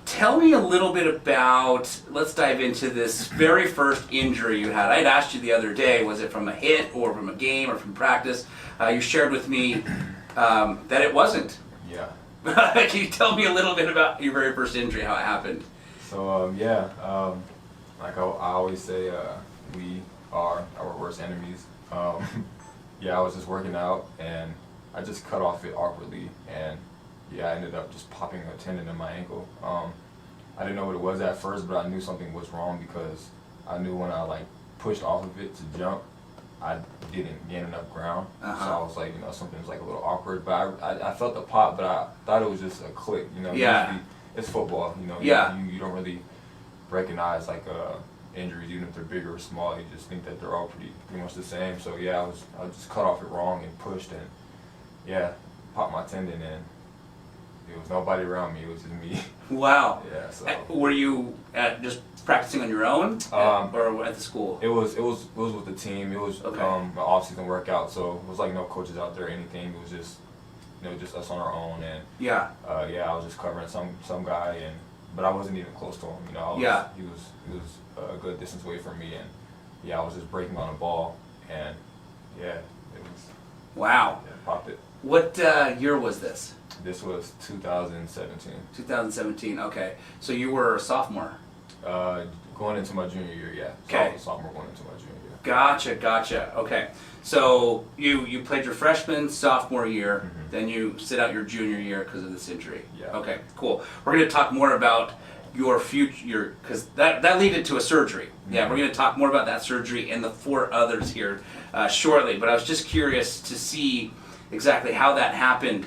tell me a little bit about, let's dive into this very first injury you had. I had asked you the other day, was it from a hit or from a game or from practice? You shared with me that it wasn't. Yeah. Can you tell me a little bit about your very first injury, how it happened? So, like I always say, we are our worst enemies. Yeah, I was just working out and I just cut off it awkwardly, and yeah, I ended up just popping a tendon in my ankle. I didn't know what it was at first, but I knew something was wrong because I knew when I like pushed off of it to jump, I didn't gain enough ground. So I was like, something was like a little awkward, but I felt the pop, but I thought it was just a click, Yeah. Usually it's football, Yeah. you don't really recognize like injuries, even if they're big or small. You just think that they're all pretty much the same. So yeah, I just cut off it wrong and pushed, and yeah, popped my tendon, and there was nobody around me. It was just me. Wow. Yeah. So Were you just practicing on your own, or at the school? it was with the team. It was Okay. an off-season workout, so it was like no coaches out there or anything. It was just just us on our own, and Yeah. I was just covering some guy, but I wasn't even close to him. He was a good distance away from me, and yeah, I was just breaking on the ball, and yeah, it was. Wow. Yeah, popped it. What year was this? This was 2017. 2017. Okay. So you were a sophomore. Going into my junior year, yeah. So Okay. I was a sophomore going into my junior year. Gotcha. Okay. So you played your freshman, sophomore year, Mhm. then you sit out your junior year because of this injury. Yeah. Okay, cool. We're going to talk more about your future, because that led to a surgery. Yeah, Mhm. we're going to talk more about that surgery and the 4 others here shortly. But I was just curious to see exactly how that happened.